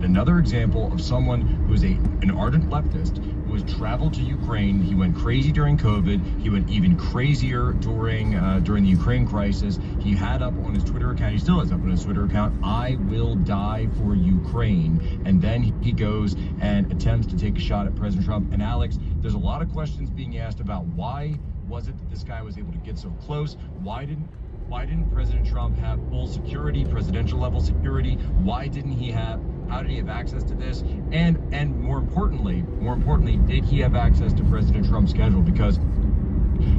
another example of someone who's an ardent leftist who has traveled to Ukraine. He went crazy during COVID. He went even crazier during the Ukraine crisis. He had up on his Twitter account, he still has up on his Twitter account, "I will die for Ukraine." And then he goes and attempts to take a shot at President Trump. And Alex, there's a lot of questions being asked about why was it that this guy was able to get so close? Why didn't President Trump have full security, presidential level security? How did he have access to this? And more importantly, did he have access to President Trump's schedule? Because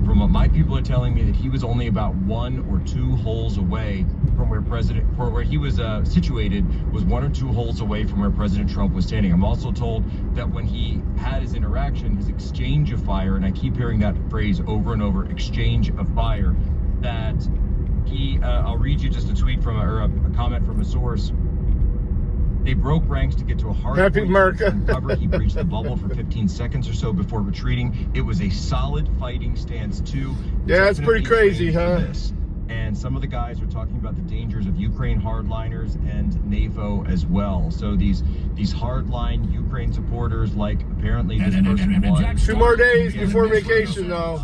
from what my people are telling me, that he was only about 1 or 2 holes away from where he was situated, was 1 or 2 holes away from where President Trump was standing. I'm also told that when he had his interaction, his exchange of fire, and I keep hearing that phrase over and over, exchange of fire, that I'll read you just a tweet from a comment from a source. They broke ranks to get to a hard cover. He breached the bubble for 15 seconds or so before retreating. It was a solid fighting stance too. Yeah, it's pretty crazy, huh? And some of the guys are talking about the dangers of Ukraine hardliners and NATO as well. So these hardline Ukraine supporters, like apparently this person was. 2 more days before vacation, though.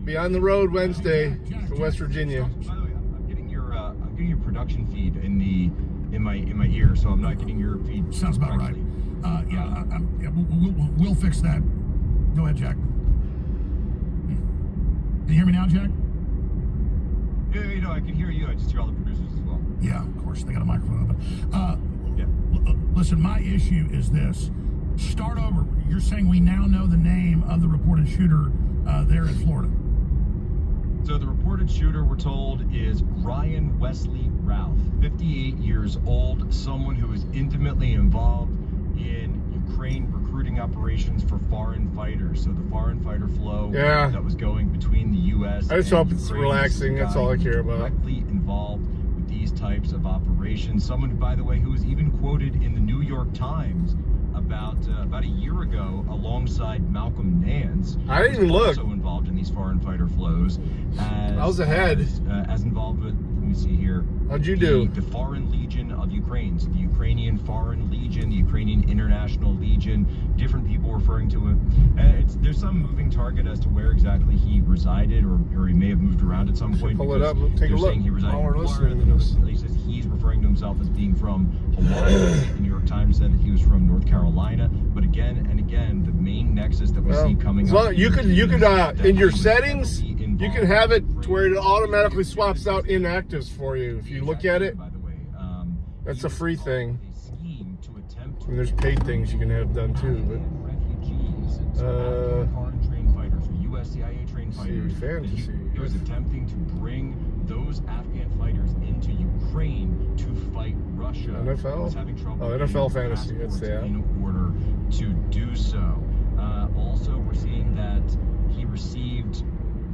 Be on the road Wednesday for West Virginia. By the way, I'm getting your production feed in my ear, so I'm not getting your feed. Sounds about right. We'll fix that. Go ahead, Jack. Can you hear me now, Jack? Yeah, I can hear you. I just hear all the producers as well. Yeah, of course, they got a microphone open. Listen, my issue is this. Start over. You're saying we now know the name of the reported shooter there in Florida. So the reported shooter, we're told, is Ryan Wesley Routh, 58 years old, someone who is intimately involved in Ukraine recruiting operations for foreign fighters. So the foreign fighter flow that was going between the U.S. I just hope it's relaxing. That's all I care about. Directly involved with these types of operations. Someone who, by the way, who was even quoted in the New York Times about a year ago alongside Malcolm Nance. I didn't even look. Also involved in these foreign fighter flows. I was ahead. As involved with, let me see here. How'd you do? The Foreign Legion of Ukraine. So the Ukrainian Foreign Legion, the Ukrainian International Legion, different people referring to it. There's some moving target as to where exactly he resided, or he may have moved around at some point. Pull it up, take a look. He resided While we're in Florida. listening to this. He says he's referring to himself as being from Hawaii. The New York Times said that he was from North Carolina. But again and again, the main nexus that we see coming up. You could in your settings, you can have it to where it automatically swaps out inactives for you. If you look at it, by the way, that's a free thing. And there's paid things you can have done too. But foreign trained fighters, or U.S. CIA trained fighters. Fantasy. He was attempting to bring those Afghan fighters into Ukraine to fight Russia. NFL? He was having trouble NFL fantasy. That's that. In order to do so. Also, we're seeing that he received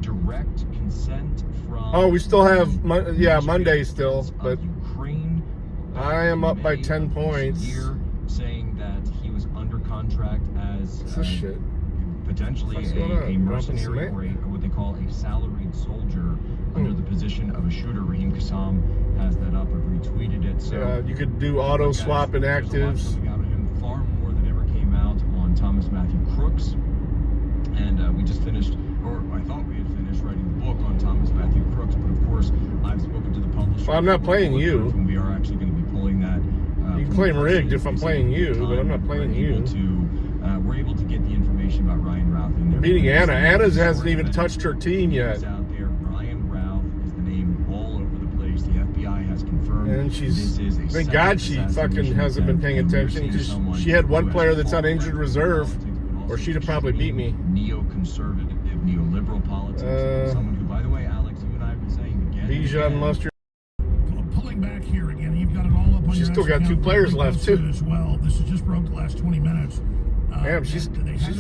direct consent from. Oh, we still have Monday still, but Ukraine. I am up by 10 points. Saying that he was under contract as potentially a mercenary or what they call a salaried soldier under the position of a shooter. Raheem Kassam has that up. I've retweeted it. So you could do auto swap inactives. Out of him, far more than ever came out on Thomas Matthew Crooks, and we just finished, or I thought we had finished writing the book on Thomas Matthew Crooks. But of course, I've spoken to the publisher. Well, I'm not playing you. And we are actually going to be pulling that. You can claim rigged if I'm playing you, but I'm not playing you. We're able to get the information about Ryan Routh in there. Beating Anna. Anna hasn't even touched her team yet. Out there, Ryan Routh is the name all over the place. The FBI has confirmed. And thank God she fucking hasn't been paying attention. She had one player that's on injured reserve, or she'd have probably beat me. Neoconservative, neoliberal politics. Someone who, by the way, Alex, you and I have been saying again. Bijan Mustard. Pulling back here again, you've got it all up on She's still got 2 players left too. As well, this has just broke the last 20 minutes. Damn, she's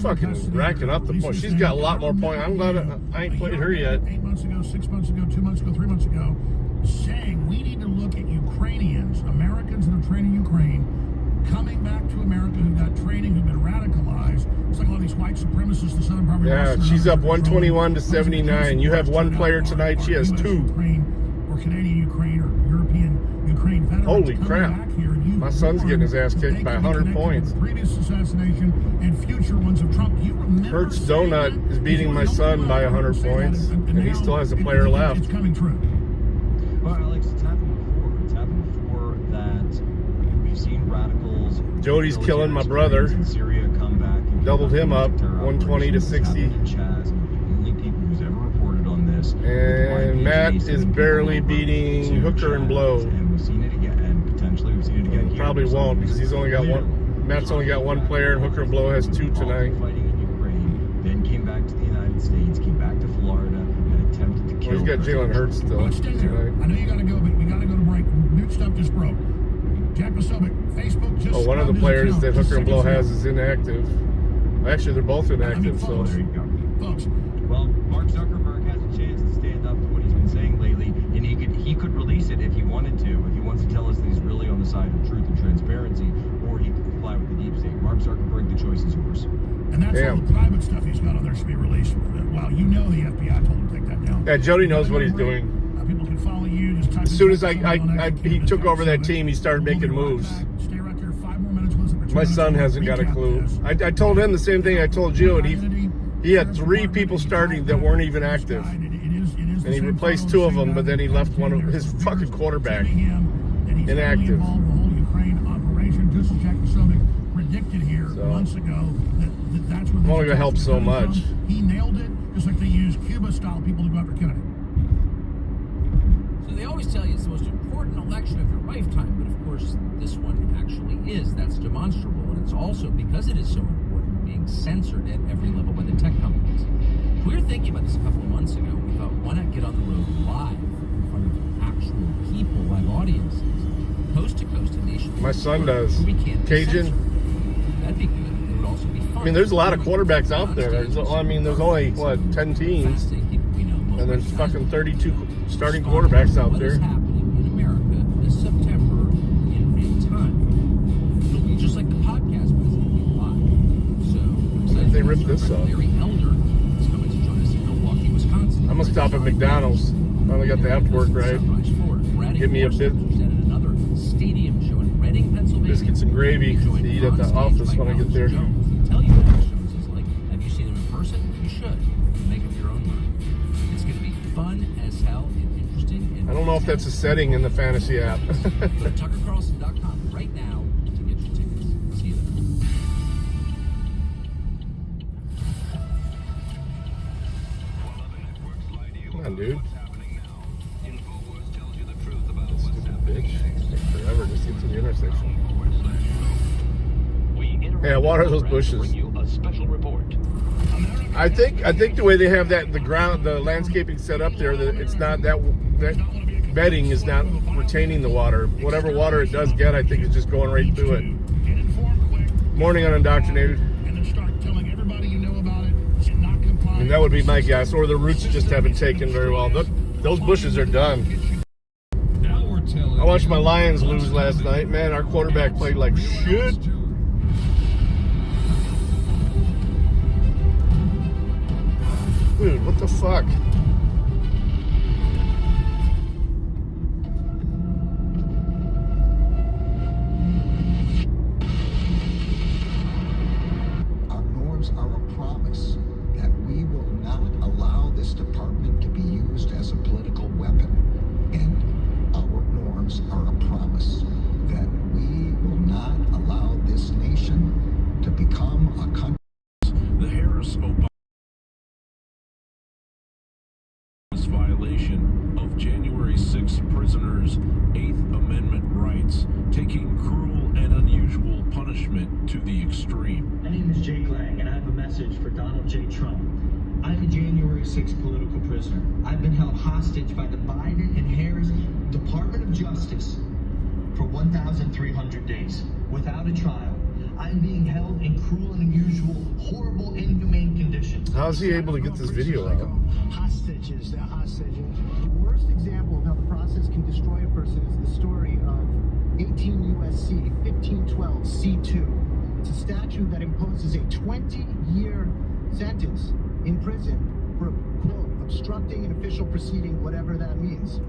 fucking racking up the points. She's got a lot more points. I'm glad I ain't played her yet. 8 months ago, 6 months ago, 2 months ago, 3 months ago, saying we need to look at Ukrainians, Americans that are training Ukraine, coming back to America who got training, who've been radicalized. It's like a lot of these white supremacists, the Southern Poverty. Yeah, she's up 121 to 79. You have one player tonight. She has 2. Ukraine, or Canadian Ukraine, or European Ukraine veterans. Holy crap. Back here, My son's getting his ass kicked by 100 points. Previous assassination and future ones of Trump. You remember Hertz Donut is beating my son by 100 points, and he still has a player left. It's coming true. Well, Alex, it's happened before. It's happened before that we've seen radicals. Jody's killing my brother. In Syria come back and doubled him up, 120 to 60. Only people who's ever reported on this. And Matt is barely beating Hooker and Blow. And we've seen it again, and potentially we've seen it again. Probably won't, because he's only got one. Matt's only got one player, and Hooker and Blow has 2 tonight. Fighting in Ukraine, then came back to the United States, came back to Florida, and attempted to kill. Well, he's got Jalen Hurts still. Well, stay there. I know you got to go, but we got to go to break. New stuff just broke. Jack Posobiec, Facebook just. Oh, one of the players that Hooker and Blow has is inactive. Actually, they're both inactive, so. There you go. Folks. Well, Mark Zuckerberg has a chance to stand up to what he's been saying lately, and he could release it if he wanted to, if he wants to tell us that he's really on the side of truth and transparency, or he could comply with the deep state. Mark Zuckerberg, the choice is yours. And that's all the private stuff he's got on there should be released. Wow, you know the FBI told him to take that down. Yeah, Jody knows what he's doing. People can follow you. Just type as soon as he took over that team, he started making moves. Stay right there, 5 more minutes. My son hasn't got a clue. I told him the same thing I told you, and he had 3 people starting that weren't even active. And he replaced 2 of them, but then he left one of his fucking quarterback inactive. Predicted here months ago that's I'm only going to help so much. He nailed it, just like they used Cuba-style people to go after Kennedy. So they always tell you it's the most important election of your lifetime, but of course this one actually is. That's demonstrable, and it's also, because it is so important, being censored at every level by the tech companies. We were thinking about this a couple of months ago. We thought, why not get on the road live in front of actual people, live audiences, coast to coast and nation. My son does. Cajun. That'd be good. It would also be fun. I mean, there's a lot of quarterbacks out there. There's only, what, 10 teams? And there's fucking 32 starting quarterbacks out what there. What is happening in America this September in real time? It'll be just like the podcast, but it's going to be live. So, If they rip this up. Larry Elder is coming to join us in Milwaukee, Wisconsin. I'm going to stop at McDonald's. Finally got the after work right. Give me a bit. Another stadium show in Reading, Pennsylvania. Biscuits and gravy to eat at the office when I get there. Tell you what the shows is like. Have you seen them in person? You should. Make up your own mind. It's going to be fun as hell and interesting. And I don't know if that's a setting in the fantasy app. Go to TuckerCarlson.com right now to get your tickets. See you there. Come on, dude. Stupid bitch. Take forever just to get to the intersection. Yeah, water those bushes. I think the way they have that the landscaping set up there, that it's not that bedding is not retaining the water. Whatever water it does get, I think it's just going right through it. Morning on Indoctrinated. I mean, that would be my guess, or the roots just haven't taken very well. Those bushes are done. I watched my Lions lose last night. Man, our quarterback played like shit. Dude, what the fuck? Our norms are a promise that we will not allow this department to be used as a political weapon. And our norms are a promise that we will not allow this nation to become a country. The Harris-Obama violation of January 6th prisoners' 8th Amendment rights, taking cruel and unusual punishment to the extreme. My name is Jake Lang, and I have a message for Donald J. Trump. I'm a January 6th political prisoner. I've been held hostage by the Biden and Harris Department of Justice for 1,300 days without a trial. I'm being held in cruel and unusual, horrible, inhumane conditions. How's he able to get this video out? Hostages, they're hostages. The worst example of how the process can destroy a person is the story of 18 U.S.C. 1512 C2. It's a statute that imposes a 20-year sentence in prison for, quote, obstructing an official proceeding, whatever that means.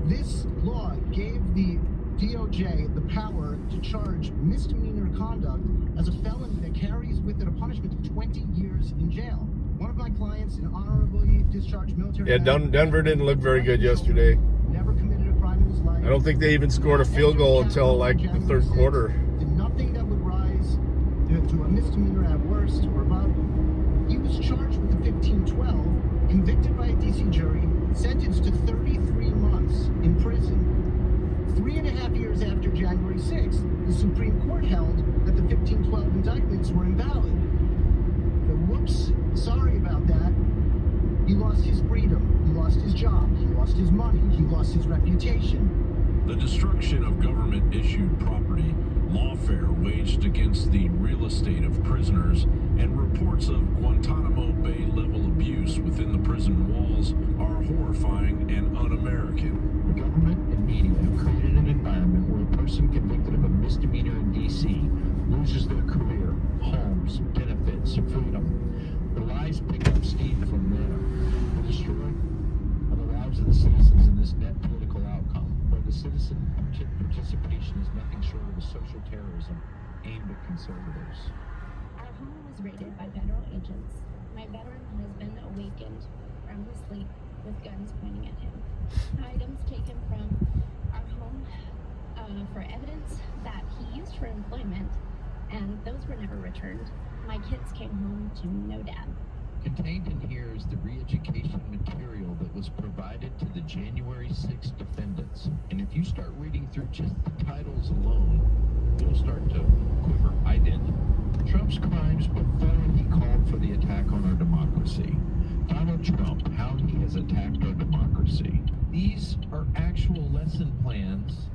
This law gave the DOJ the power to charge misdemeanor conduct as a felony that carries with it a punishment of 20 years in jail. One of my clients, an honorably discharged military... Yeah, Denver didn't look very good yesterday. Never committed a crime in his life. I don't think they even scored a field goal until like the third quarter. Did nothing that would rise to a misdemeanor at worst or above. He was charged with the 1512, convicted by a DC jury, sentenced to 33 months in prison. 3.5 years after January 6th, the Supreme Court held that the 1512 indictments were invalid. But whoops, sorry about that. He lost his freedom, he lost his job, he lost his money, he lost his reputation. The destruction of government-issued property, lawfare waged against the real estate of prisoners, and reports of Guantanamo Bay-level abuse within the prison walls are horrifying and un-American. The government and media have created an environment where a person convicted of a misdemeanor in D.C. loses their career, homes, benefits, freedom. The lies pick up steam from there. The destroying of the lives of the citizens in this net political outcome, where the citizen participation is nothing short of a social terrorism aimed at conservatives. Our home was raided by federal agents. My veteran husband awakened from his sleep with guns pointing at him. Items taken from our home for evidence that he used for employment, and those were never returned. My kids came home to no dad. Contained in here is the re-education material that was provided to the January 6th defendants. And if you start reading through just the titles alone, you'll start to quiver. I did. Trump's crimes before he called for the attack on our democracy. Donald Trump, how he has attacked our democracy. These are actual lesson plans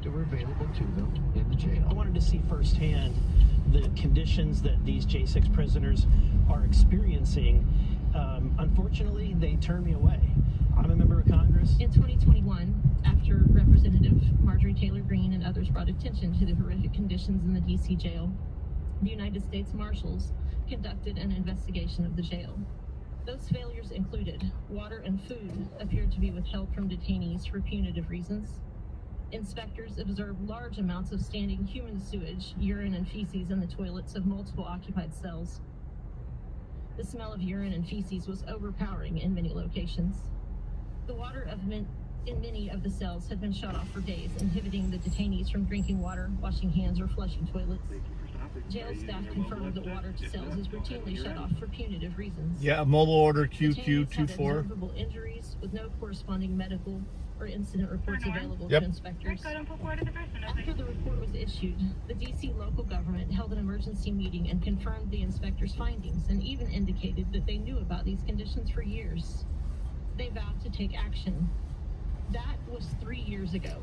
that were available to them in the jail. I wanted to see firsthand the conditions that these J6 prisoners are experiencing. Unfortunately, they turned me away. I'm a member of Congress. In 2021, after Representative Marjorie Taylor Greene and others brought attention to the horrific conditions in the D.C. jail, the United States Marshals conducted an investigation of the jail. Those failures included water and food appeared to be withheld from detainees for punitive reasons. Inspectors observed large amounts of standing human sewage, urine, and feces in the toilets of multiple occupied cells. The smell of urine and feces was overpowering in many locations. The water in many of the cells had been shut off for days, inhibiting the detainees from drinking water, washing hands, or flushing toilets. Jail staff confirmed that water to cells is routinely shut off for punitive reasons. Yeah, mobile order Detainees had QQ24. observable injuries with no corresponding medical or incident reports available to inspectors. After the report was issued, the D.C. local government held an emergency meeting and confirmed the inspectors' findings and even indicated that they knew about these conditions for years. They vowed to take action. That was 3 years ago.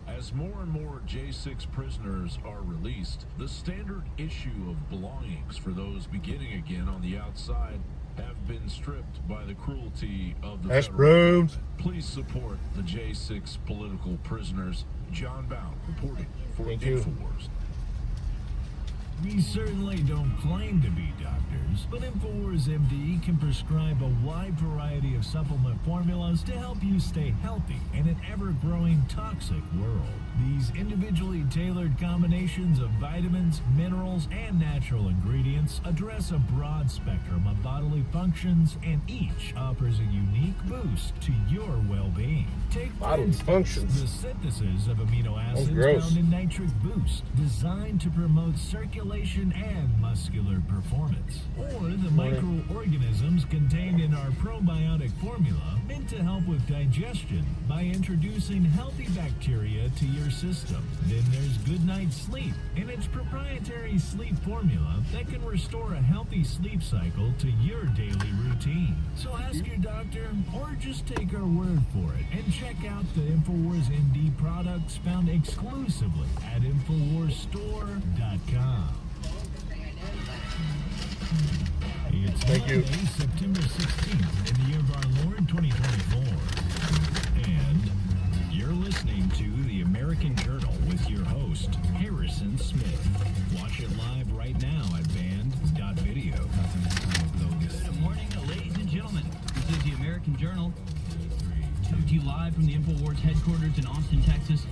As more and more J6 prisoners are released, the standard issue of belongings for those beginning again on the outside have been stripped by the cruelty of the federal government. Please support the J6 political prisoners. John Bound reporting for InfoWars. We certainly don't claim to be doctors, but InfoWars MD can prescribe a wide variety of supplement formulas to help you stay healthy in an ever-growing toxic world. These individually tailored combinations of vitamins, minerals, and natural ingredients address a broad spectrum of bodily functions, and each offers a unique boost to your well-being. Take Bodily functions. the synthesis of amino acids found in Nitric Boost, designed to promote circulation and muscular performance. Or the microorganisms contained in our probiotic formula, meant to help with digestion by introducing healthy bacteria to your system. Then there's Good Night Sleep, and its proprietary sleep formula that can restore a healthy sleep cycle to your daily routine. So ask your doctor, or just take our word for it, and check out the InfoWars MD products found exclusively at InfoWarsStore.com. It's Monday, September 16th in the year of our Lord 2024. And you're listening to The American Journal with your host, Harrison Smith. Watch it live right now at band.video. Good morning, ladies and gentlemen. This is The American Journal. Coming to you live from the InfoWars headquarters in Austin, Texas.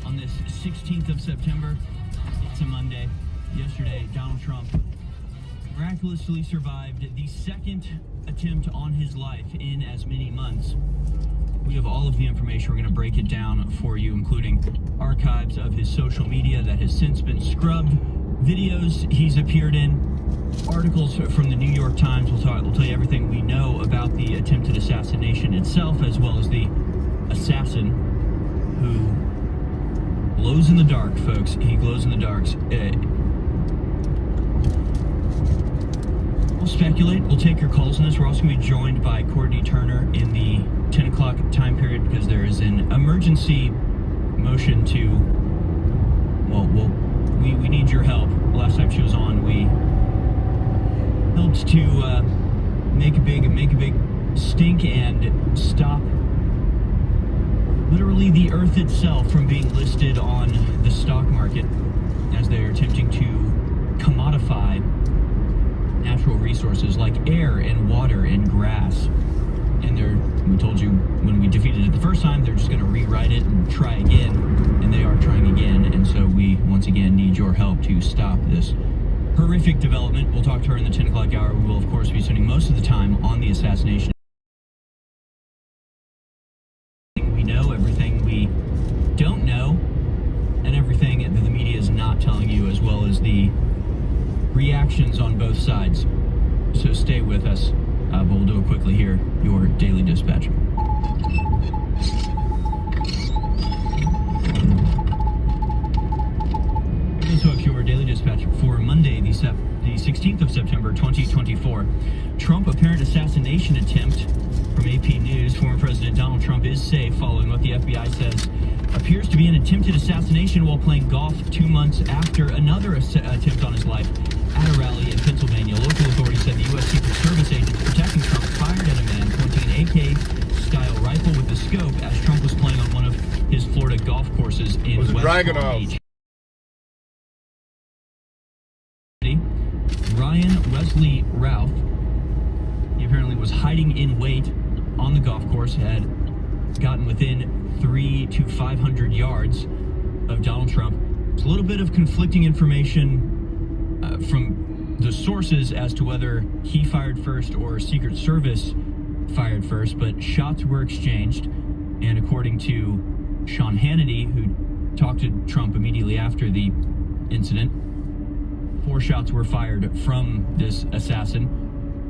On this 16th of September, it's a Monday. Yesterday, Donald Trump miraculously survived the second attempt on his life in as many months. We have all of the information. We're going to break it down for you, including archives of his social media that has since been scrubbed, videos he's appeared in, articles from the New York Times. We'll tell you everything we know about the attempted assassination itself, as well as the assassin who glows in the dark, folks. He glows in the darks. We'll speculate. We'll take your calls on this. We're also going to be joined by Courtney Turner in the 10 o'clock time period because there is an emergency motion to, we need your help. Last time she was on, we helped to make a big stink and stop literally the earth itself from being listed on the stock market as they're attempting to commodify natural resources like air and water and grass. And we told you when we defeated it the first time, they're just going to rewrite it and try again, and they are trying again. And so we once again need your help to stop this horrific development. We'll talk to her in the 10 o'clock hour. We will, of course, be spending most of the time on the assassination. We know, everything we don't know, and everything that the media is not telling you, as well as the reactions on both sides. So stay with us, but we'll do it quickly here. Your Daily Dispatch. Folks, your Daily Dispatch for Monday, the 16th of September, 2024. Trump apparent assassination attempt. From AP News, former President Donald Trump is safe following what the FBI says appears to be an attempted assassination while playing golf 2 months after another attempt on his life at a rally in Pennsylvania. Local authorities said the U.S. Secret Service agents protecting Trump fired at a man pointing an AK-style rifle with a scope as Trump was playing on one of his Florida golf courses in West Palm Beach. Ryan Wesley Ralph, he apparently was hiding in wait on the golf course, had gotten within 300 to 500 yards of Donald Trump. It's a little bit of conflicting information from the sources as to whether he fired first or Secret Service fired first, but shots were exchanged, and according to Sean Hannity, who talked to Trump immediately after the incident, 4 shots were fired from this assassin,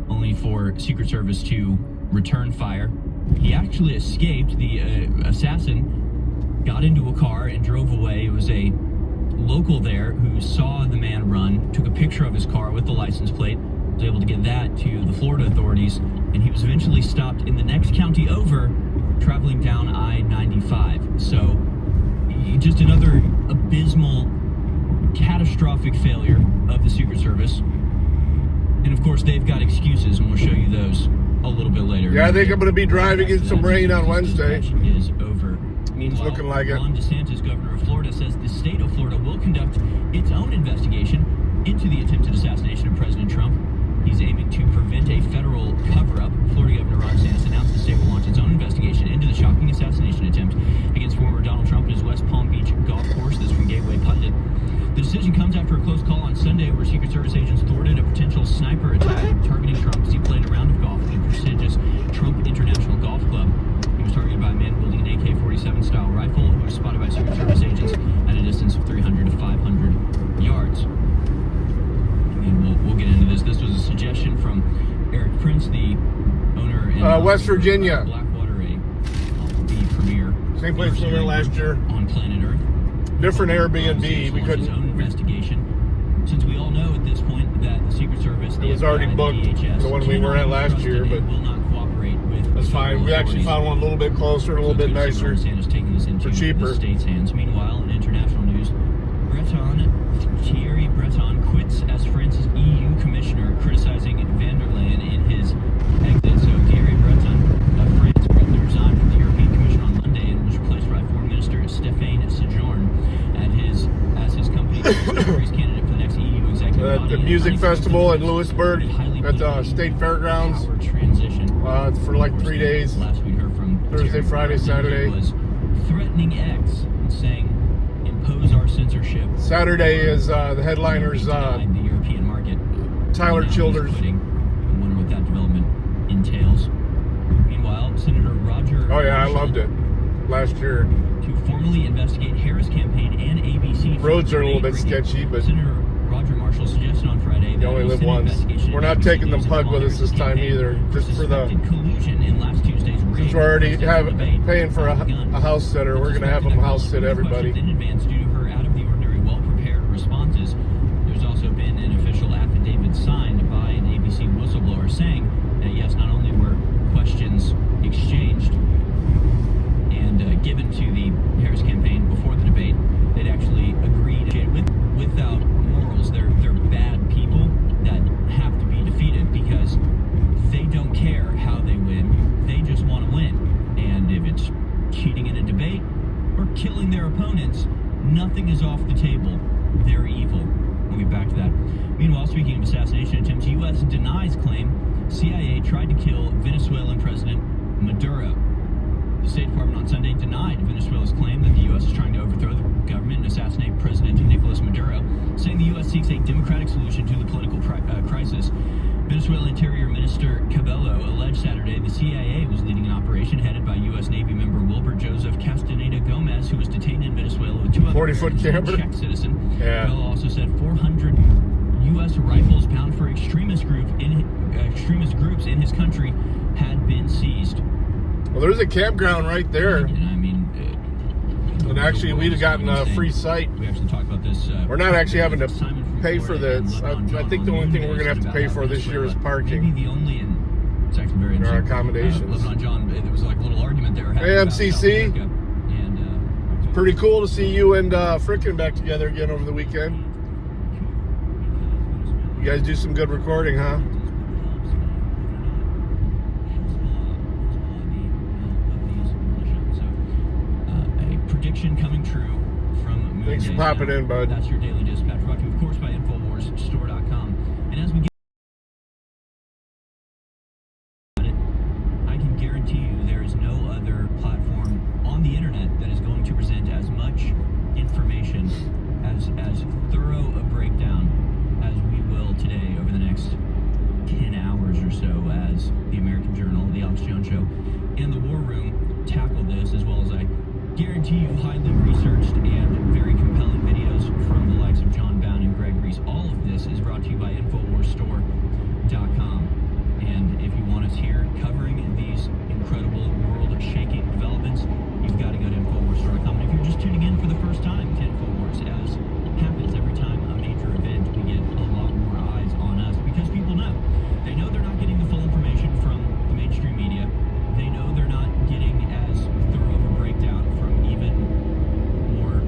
only for Secret Service to return fire. He actually escaped. The assassin got into a car and drove away. It was a local there who saw the man run, took a picture of his car with the license plate, was able to get that to the Florida authorities, and he was eventually stopped in the next county over, traveling down I-95. So just another abysmal, catastrophic failure of the Secret Service. And of course, they've got excuses, and we'll show you those a little bit later. Yeah, I think I'm going to be driving in some rain on Wednesday. Is over. It's looking like it. Ron DeSantis, governor of Florida, says the state of Florida will conduct its own investigation into the attempted assassination of President Trump. He's aiming to prevent a federal cover-up. Florida Governor Ron DeSantis announced the state will launch its own investigation into the shocking assassination attempt against former Donald Trump and his West Palm Beach golf course. This from Gateway Pundit. The decision comes after a close call on Sunday where Secret Service agents thwarted a potential sniper attack targeting Trump as he played a round of golf at the prestigious Trump International Golf Club. He was targeted by a man wielding an AK-47 style rifle who was spotted by Secret Service agents at a distance of 300 to 500 yards. And we'll get into this. This was a suggestion from Eric Prince, the owner in West Virginia. Blackwater, the premier. Same place we were last year. On planet Earth. Different Airbnb. We couldn't. His own investigation. Since we all know at this point that the Secret Service, it was already booked. The one we were at last year, but will not cooperate with. That's fine. We actually found one a little bit closer, a little bit nicer, for cheaper. The state's hands. Meanwhile, in international news, Thierry Breton quits as France's EU commissioner, criticizing van der Leyen in his exit. So Thierry Breton of France abruptly resigned from the European Commission on Monday and was replaced by Foreign Minister Stéphane Séjourné as his company candidate for the next EU executive body. At the music festival in Lewisburg at the state fairgrounds for like 3 days. Last we heard from Thursday, Friday, Saturday. Was threatening X and saying censorship. Saturday is the headliners. The European market. Tyler Childers. I wonder what that development entails. Meanwhile, Senator Roger. Oh yeah, Marshall, I loved it last year. To formally investigate Harris campaign and ABC. Roads are a little bit sketchy, but Senator Roger Marshall suggested on Friday that you only live once. We're not taking the plug with us this time either, just for the. Collusion in last Tuesday's raid. Since we're already paying for a house sitter, we're going to have them house sit everybody. In advance, due to her out of the ordinary, well-prepared responses, there's also been an official affidavit signed by an ABC whistleblower saying that yes, not only were questions exchanged and given to the Harris campaign before the debate, they'd actually agreed without morals. They're bad people that have to be defeated because they don't care how they win. They just want to win. And if it's cheating in a debate or killing their opponents, nothing is off the table. They're evil. We'll get back to that. Meanwhile, speaking of assassination attempts, U.S. denies claim CIA tried to kill Venezuelan President Maduro. The State Department on Sunday denied Venezuela's claim that the U.S. is trying to overthrow the government and assassinate President Nicolas Maduro, saying the U.S. seeks a democratic solution to the political crisis. Venezuelan Interior Minister Cabello alleged Saturday the CIA was leading an operation headed by U.S. Navy member Wilbur Joseph Castaneda Gomez, who was detained in Venezuela with 2 other 40-foot camper. Czech citizen. Yeah. Cabello also said 400 U.S. rifles bound for extremist groups in his country had been seized. Well, there's a campground right there. And I mean, and actually, we'd have gotten a free site. We actually talked about this. We're not actually having to pay for this. I think the only thing we're going to have to pay for this year is parking. Maybe the only, and it's actually very and our interesting. accommodations. Lebanon John, there was like a little argument there. Hey, MCC. And it's pretty cool to see you and Frickin' back together again over the weekend. You guys do some good recording, huh? Prediction coming true from Thanks for popping in, bud. That's your daily dispatch, brought to you, of course, by InfoWarsStore.com. And as we get it, I can guarantee you there is no other platform on the internet that is going to present as much information, as thorough a breakdown as we will today over the next 10 hours or so as the American Journal, the Alex Jones Show, and the War Room tackle this, as well as I guarantee you highly researched and very compelling videos from the likes of John Bound and Greg Reese. All of this is brought to you by InfoWarsStore.com. And if you want us here covering these incredible world-shaking developments, you've got to go to InfoWarsStore.com. And if you're just tuning in for the first time to InfoWars, as happens every time a major event, we get a lot more eyes on us because people know. They know they're not getting the full information from the mainstream media. They know they're not getting as thorough of a breakdown from even more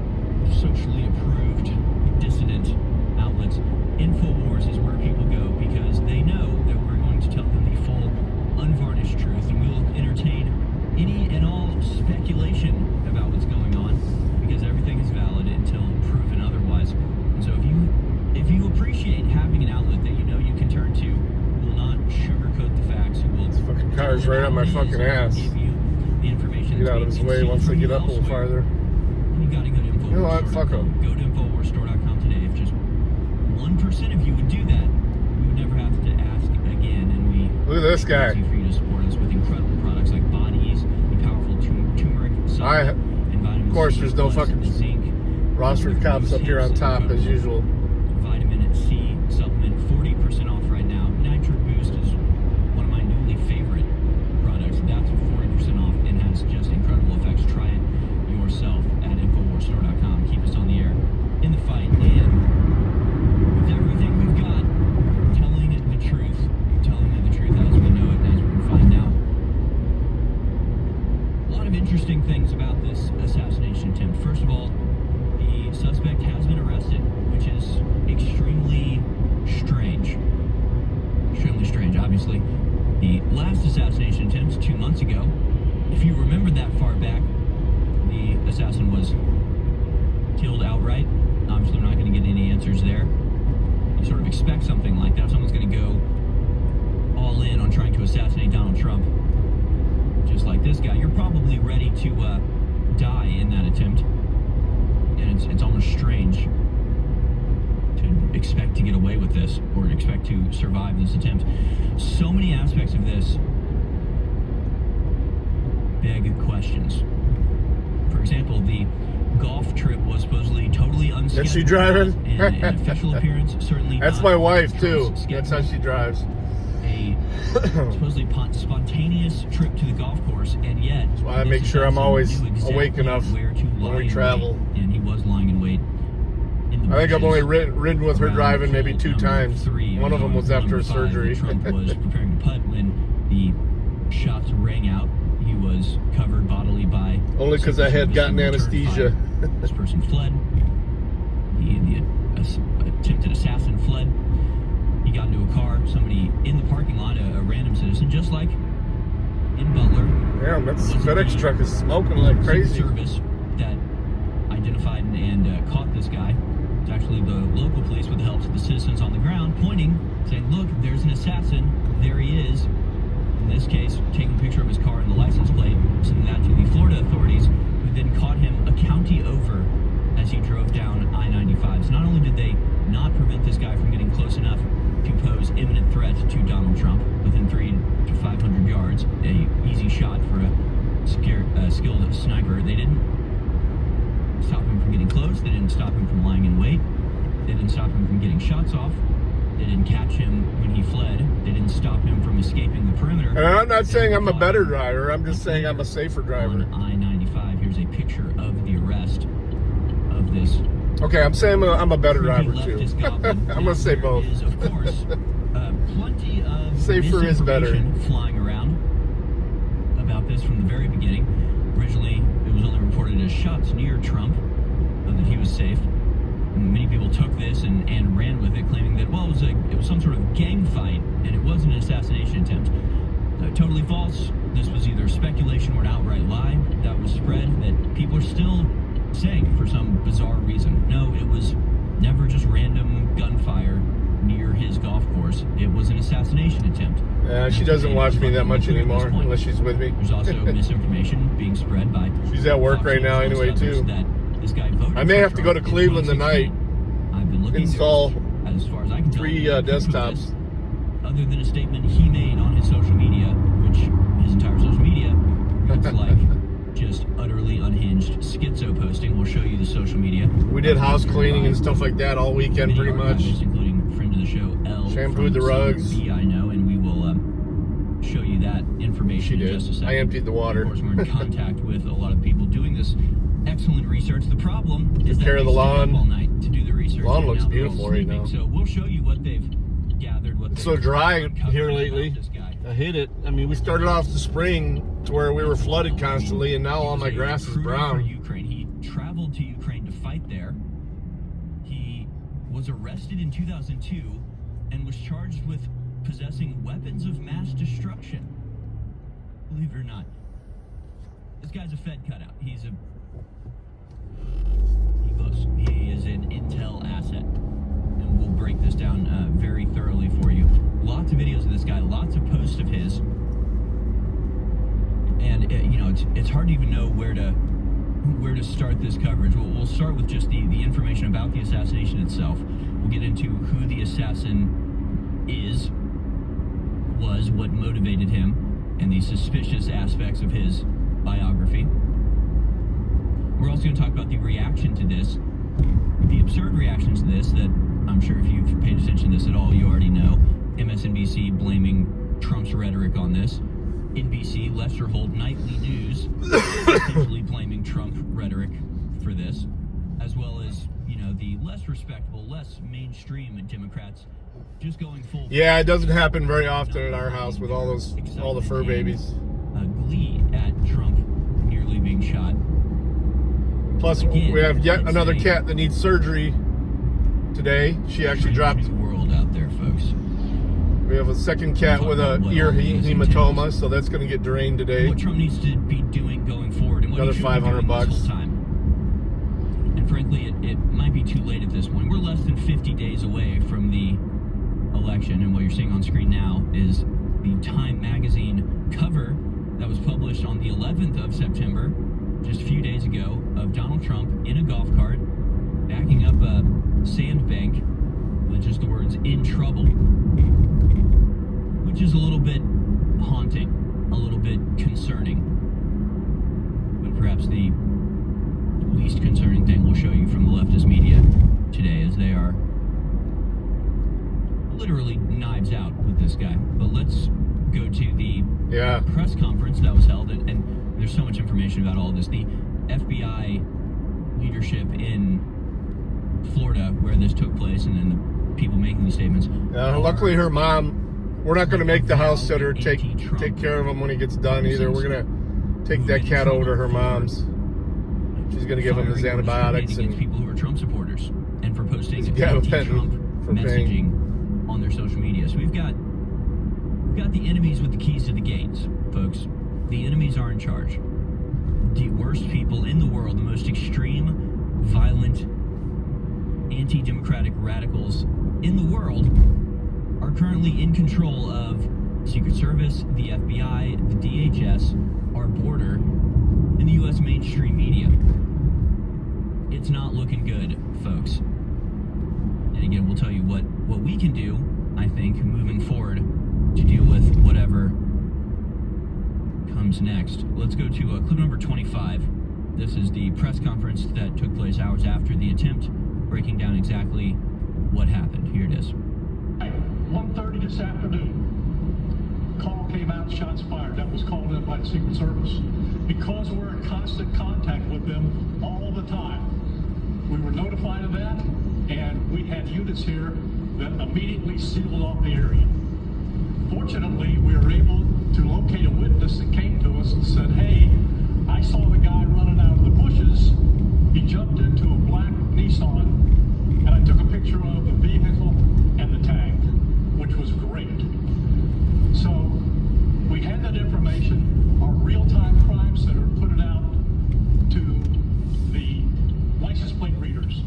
socially approved dissident outlets. InfoWars is where people go because they know that we're going to tell them the full, unvarnished truth, and we will entertain any and all speculation about what's going on because everything is valid until proven otherwise. And so if you appreciate having an outlet that you know you can turn to, will not sugarcoat the facts, who will fucking car's right on my fucking ass. Give you the information. Get out of his way once they get up a little farther. You gotta go to InfoWars. You know what? Fuck them. Go to InfoWarsStore.com today. If just 1% of you would do that, we would never have to ask again. And we look at this guy. For you to support us with incredible products like Bodies, the powerful turmeric supplement, and vitamin of course, C, there's no fucking zinc. Rossford cops up here on top as usual. Vitamin C supplement, 40% off right now. Nitric Boost is one of my newly favorite products. That's 40% off and has just incredible effects. Try it yourself at InfoWarsStore.com. Keep us on the air in the fight and with everything we've got, telling you the truth as we know it and as we can find out. A lot of interesting things about this assassination attempt. First of all, the suspect has been arrested, which is extremely strange. Extremely strange. Obviously, the last assassination attempt 2 months ago, if you remember that far back, the assassin was killed outright. Obviously, we're not going to get any answers there. You sort of expect something like that. If someone's going to go all in on trying to assassinate Donald Trump, just like this guy, you're probably ready to die in that attempt. And it's almost strange to expect to get away with this or expect to survive this attempt. So many aspects of this beg questions. For example, the golf trip was supposedly totally unscheduled. Is she driving? And an official appearance certainly. That's my wife too. That's how she drives. A supposedly spontaneous trip to the golf course, and yet that's why I make sure I'm always awake enough when we travel. And he was lying in wait. I think I've only ridden with her driving maybe 2 times. One of them was after a surgery. Trump was preparing to putt when the shots rang out. He was covered bodily by... Only because I had gotten anesthesia. This person fled. The attempted assassin fled. He got into a car. Somebody in the parking lot, a random citizen, just like in Butler. Damn, that FedEx truck is smoking like crazy. Service that identified and caught this guy. It's actually the local police with the help of the citizens on the ground pointing, saying, look, there's an assassin. There he is. In this case, taking a picture of his car and the license plate, sending that to the Florida authorities, who then caught him a county over as he drove down I-95. So not only did they not prevent this guy from getting close enough to pose imminent threat to Donald Trump within 300 to 500 yards, a easy shot for a skilled sniper, they didn't stop him from getting close. They didn't stop him from lying in wait. They didn't stop him from getting shots off. They didn't catch him when he fled. They didn't stop him from escaping the perimeter. And I'm not saying I'm a better driver. I'm just saying I'm a safer driver. On I-95, here's a picture of the arrest of this. Okay, I'm saying I'm a better driver too. I'm going to say both. Is, of course, plenty of safer is better flying around about this from the very beginning. Originally, it was only reported as shots near Trump, that he was safe. And many people took this and ran with it, claiming that, well, it was some sort of gang fight, and it wasn't an assassination attempt. Totally false. This was either speculation or an outright lie that was spread that people are still saying for some bizarre reason. No, it was never just random gunfire near his golf course. It was an assassination attempt. She doesn't watch me that much anymore, unless she's with me. There's also misinformation being spread by... She's at work right now anyway, too. This guy voted. I may have to go to Cleveland tonight, I've been looking install as far as I can tell, 3 desktops. Other than a statement he made on his social media, which his entire social media looks like just utterly unhinged schizo posting. We'll show you the social media. We did house cleaning and stuff like that all weekend, pretty much. Including friend of the show, Elle. Shampooed the rugs. I know, and we will show you that information in just a second. I emptied the water. Of course, we're in contact with a lot of people doing this excellent research. The problem is that they stay up all night to do the research. Lawn looks beautiful right now. So we'll show you what they've gathered. It's so dry here lately. I hate it. I mean, we started off the spring to where we were flooded constantly, and now all my grass is brown. Ukraine. He traveled to Ukraine to fight there. He was arrested in 2002 and was charged with possessing weapons of mass destruction. Believe it or not, this guy's a Fed cutout. He boasts. He is an intel asset. And we'll break this down very thoroughly for you. Lots of videos of this guy, lots of posts of his. And, it's hard to even know where to start this coverage. We'll start with just the information about the assassination itself. We'll get into who the assassin was, what motivated him, and the suspicious aspects of his biography. We're also going to talk about the reaction to this, the absurd reactions to this that I'm sure if you've paid attention to this at all, you already know. MSNBC blaming Trump's rhetoric on this. NBC, Lester Holt Nightly News, essentially blaming Trump rhetoric for this, as well as, the less respectable, less mainstream Democrats just going full... Yeah, it doesn't happen very often at our house with all the fur babies. Glee at Trump nearly being shot. Plus, we have yet another cat that needs surgery today. She actually dropped... world out there, folks. We have a second cat with a ear hematoma, so that's going to get drained today. What Trump needs to be doing going forward, and what another $500. And frankly, it might be too late at this point. We're less than 50 days away from the election, and what you're seeing on screen now is the Time magazine cover that was published on the 11th of September just a few days ago of Donald Trump in a golf cart backing up a sandbank with just the words "in trouble," which is a little bit haunting, a little bit concerning. But perhaps the least concerning thing we'll show you from the leftist media today, as they are literally knives out with this guy. But let's go to the press conference that was held, and there's so much information about all this. The FBI leadership in Florida, where this took place, and then the people making these statements. Luckily, her mom. We're not going to make the house sitter take care of him when he gets done either. We're going to take that cat over to her mom's. She's going to give him his antibiotics and people who are Trump supporters and for posting anti-Trump messaging on their social media. So we've got the enemies with the keys to the gates, folks. The enemies are in charge. The worst people in the world, the most extreme, violent, anti-democratic radicals in the world are currently in control of Secret Service, the FBI, the DHS, our border, and the U.S. mainstream media. It's not looking good, folks. And again, we'll tell you what we can do, I think, moving forward to deal with whatever comes next. Let's go to clip number 25. This is the press conference that took place hours after the attempt, breaking down exactly what happened. Here it is. 1:30 this afternoon, call came out, shots fired. That was called in by the Secret Service. Because we're in constant contact with them all the time, we were notified of that, and we had units here that immediately sealed off the area. Fortunately, we were able to locate a witness that came to us and said, hey, I saw the guy running out of the bushes. He jumped into a black Nissan, and I took a picture of the vehicle and the tag, which was great. So we had that information. Our real-time crime center put it out to the license plate readers,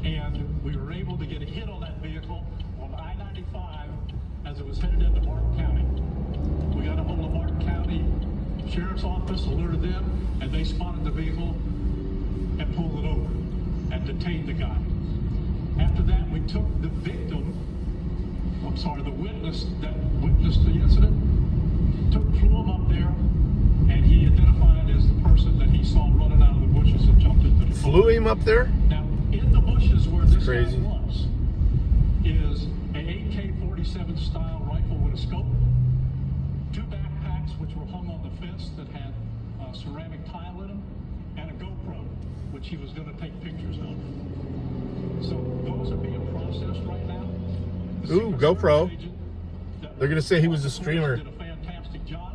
and we were able to get a hit on that vehicle on I-95 as it was headed into Martin County. We got a hold of Martin County Sheriff's Office, alerted them, and they spotted the vehicle and pulled it over and detained the guy. After that, we took the the witness that witnessed the incident, flew him up there, and he identified as the person that he saw running out of the bushes and jumped into the car. Flew him up there? Now, in the bushes where this guy was, is an AK-47 style rifle with a scope, 2 backpacks which were hung on the fence that had ceramic tile in them, and a GoPro, which he was going to take pictures of. So those are being processed right now. Ooh, GoPro. They're going to say he was a streamer. Did a fantastic job.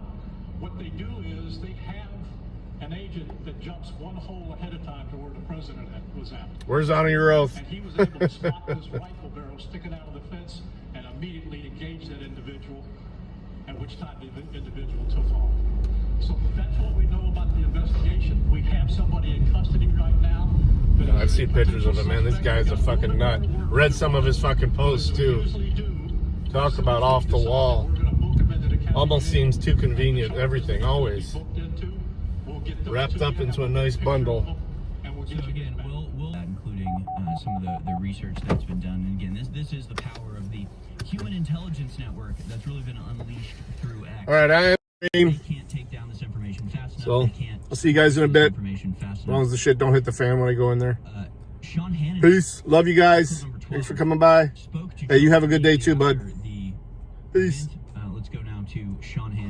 What they do is they have an agent that jumps one hole ahead of time to where the president was at. Where's honor your oath? And he was able to spot this rifle barrel sticking out of the fence and immediately engage that individual, at which time the individual took off. So that's what we know about the investigation. We have somebody in custody right now. I've seen pictures of him, man. This guy's a fucking nut. Read some of his fucking posts, too. Talk about off the wall. Almost seems too convenient, everything, always. Wrapped up into a nice bundle. So again, we'll including some of the research that's been done. And again, this is the power of the human intelligence network that's really been unleashed through X. All right, I am. They can't take down this information fast enough. So, I'll see you guys in a bit. As long as the shit don't hit the fan when I go in there. Peace. Love you guys. Thanks for coming by. Hey, you have a good day too, bud. Peace. Let's go now to Sean Hannity.